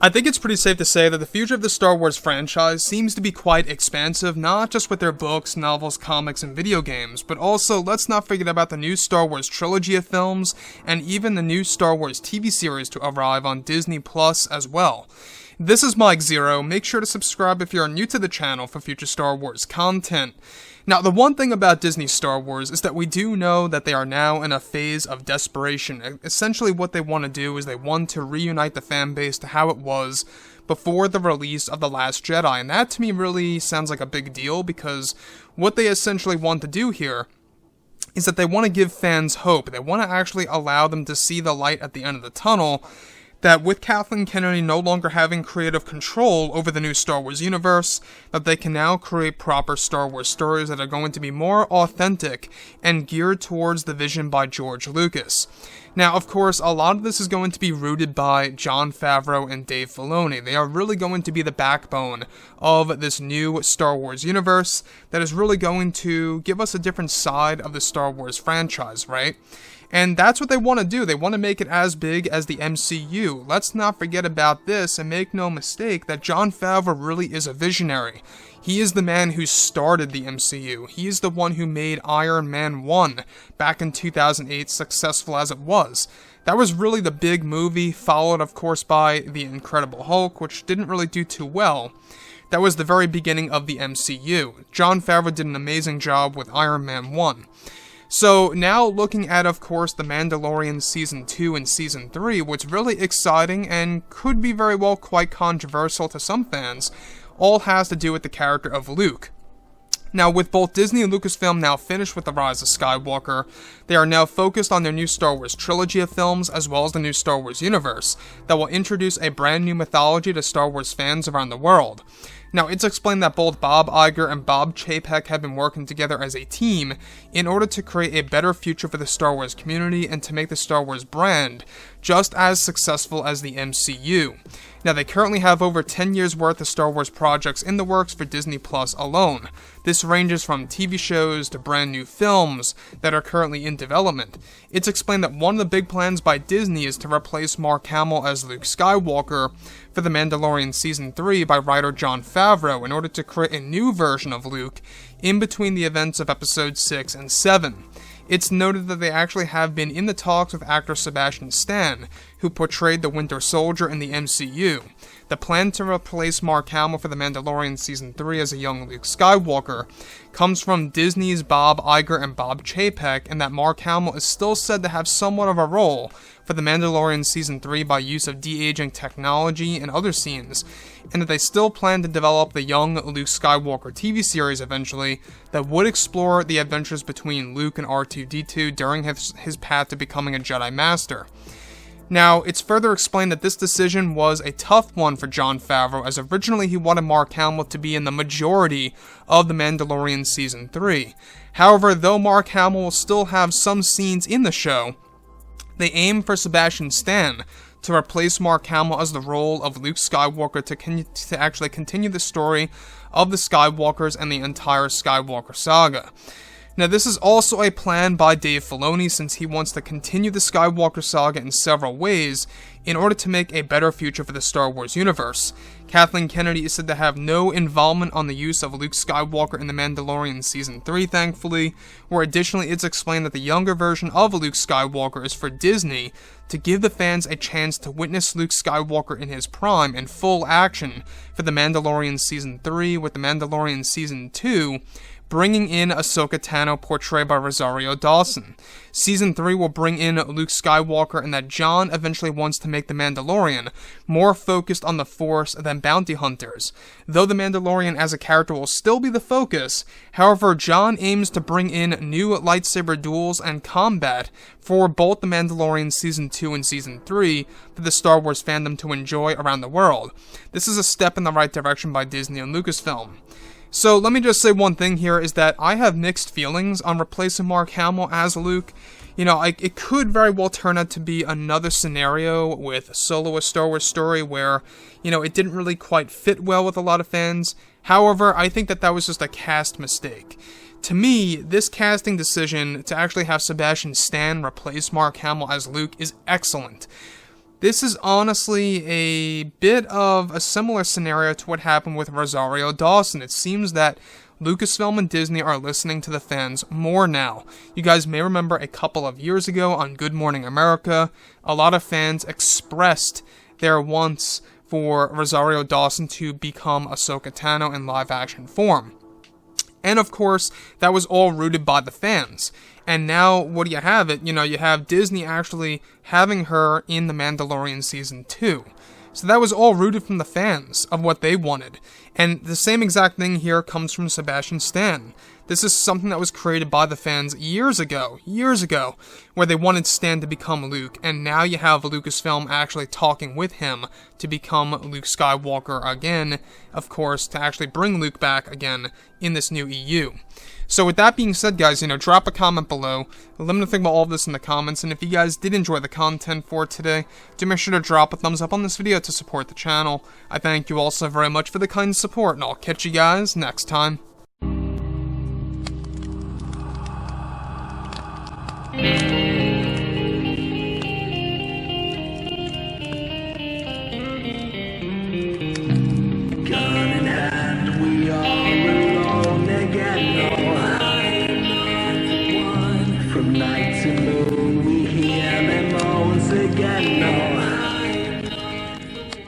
I think it's pretty safe to say that the future of the Star Wars franchise seems to be quite expansive, not just with their books, novels, comics, and video games, but also let's not forget about the new Star Wars trilogy of films, and even the new Star Wars TV series to arrive on Disney Plus as well. This is Mike Zero. Make sure to subscribe if you are new to the channel for future Star Wars content. Now, the one thing about Disney Star Wars is that we do know that they are now in a phase of desperation. Essentially, what they want to do is they want to reunite the fan base to how it was before the release of The Last Jedi, and that to me really sounds like a big deal, because what they essentially want to do here is that they want to give fans hope. They want to actually allow them to see the light at the end of the tunnel, that with Kathleen Kennedy no longer having creative control over the new Star Wars universe, that they can now create proper Star Wars stories that are going to be more authentic and geared towards the vision by George Lucas. Now, of course, a lot of this is going to be rooted by Jon Favreau and Dave Filoni. They are really going to be the backbone of this new Star Wars universe that is really going to give us a different side of the Star Wars franchise, right? And that's what they want to do. They want to make it as big as the MCU. Let's not forget about this, and make no mistake that Jon Favreau really is a visionary. He is the man who started the MCU. He is the one who made Iron Man 1 back in 2008 successful as it was. That was really the big movie, followed of course by The Incredible Hulk, which didn't really do too well. That was the very beginning of the MCU. Jon Favreau did an amazing job with Iron Man 1. So now looking at, of course, The Mandalorian Season 2 and Season 3, what's really exciting and could be very well quite controversial to some fans, all has to do with the character of Luke. Now, with both Disney and Lucasfilm now finished with The Rise of Skywalker, they are now focused on their new Star Wars trilogy of films, as well as the new Star Wars universe, that will introduce a brand new mythology to Star Wars fans around the world. Now, it's explained that both Bob Iger and Bob Chapek have been working together as a team in order to create a better future for the Star Wars community and to make the Star Wars brand just as successful as the MCU. Now, they currently have over 10 years worth of Star Wars projects in the works for Disney Plus alone. This ranges from TV shows to brand new films that are currently in development. It's explained that one of the big plans by Disney is to replace Mark Hamill as Luke Skywalker for The Mandalorian Season 3 by writer Jon Favreau in order to create a new version of Luke in between the events of Episodes 6 and 7. It's noted that they actually have been in the talks with actor Sebastian Stan, who portrayed the Winter Soldier in the MCU. The plan to replace Mark Hamill for The Mandalorian Season 3 as a young Luke Skywalker comes from Disney's Bob Iger and Bob Chapek, and that Mark Hamill is still said to have somewhat of a role for The Mandalorian Season 3 by use of de-aging technology and other scenes, and that they still plan to develop the young Luke Skywalker TV series eventually that would explore the adventures between Luke and R2-D2 during his path to becoming a Jedi Master. Now, it's further explained that this decision was a tough one for Jon Favreau, as originally he wanted Mark Hamill to be in the majority of The Mandalorian Season 3. However, though Mark Hamill will still have some scenes in the show, they aim for Sebastian Stan to replace Mark Hamill as the role of Luke Skywalker to actually continue the story of the Skywalkers and the entire Skywalker saga. Now, this is also a plan by Dave Filoni, since he wants to continue the Skywalker saga in several ways in order to make a better future for the Star Wars universe. Kathleen Kennedy is said to have no involvement on the use of Luke Skywalker in The Mandalorian Season 3, thankfully, where additionally it's explained that the younger version of Luke Skywalker is for Disney to give the fans a chance to witness Luke Skywalker in his prime in full action for The Mandalorian Season 3, with The Mandalorian Season 2 bringing in Ahsoka Tano, portrayed by Rosario Dawson. Season 3 will bring in Luke Skywalker, and that Jon eventually wants to make The Mandalorian more focused on the Force than bounty hunters. Though The Mandalorian as a character will still be the focus, however, Jon aims to bring in new lightsaber duels and combat for both The Mandalorian Season 2 and Season 3 for the Star Wars fandom to enjoy around the world. This is a step in the right direction by Disney and Lucasfilm. So let me just say one thing here, is that I have mixed feelings on replacing Mark Hamill as Luke. You know, it could very well turn out to be another scenario with Solo: A Star Wars Story where, you know, it didn't really quite fit well with a lot of fans. However, I think that was just a cast mistake. To me, this casting decision to actually have Sebastian Stan replace Mark Hamill as Luke is excellent. This is honestly a bit of a similar scenario to what happened with Rosario Dawson. It seems that Lucasfilm and Disney are listening to the fans more now. You guys may remember a couple of years ago on Good Morning America, a lot of fans expressed their wants for Rosario Dawson to become Ahsoka Tano in live-action form. And of course, that was all rooted by the fans. And now, what do you have it? You have Disney actually having her in The Mandalorian Season 2. So that was all rooted from the fans of what they wanted. And the same exact thing here comes from Sebastian Stan. This is something that was created by the fans years ago, where they wanted Stan to become Luke, and now you have Lucasfilm actually talking with him to become Luke Skywalker again, of course, to actually bring Luke back again in this new EU. So with that being said, guys, drop a comment below. Let me know think about all of this in the comments, and if you guys did enjoy the content for today, do make sure to drop a thumbs up on this video to support the channel. I thank you all so very much for the kind support, and I'll catch you guys next time.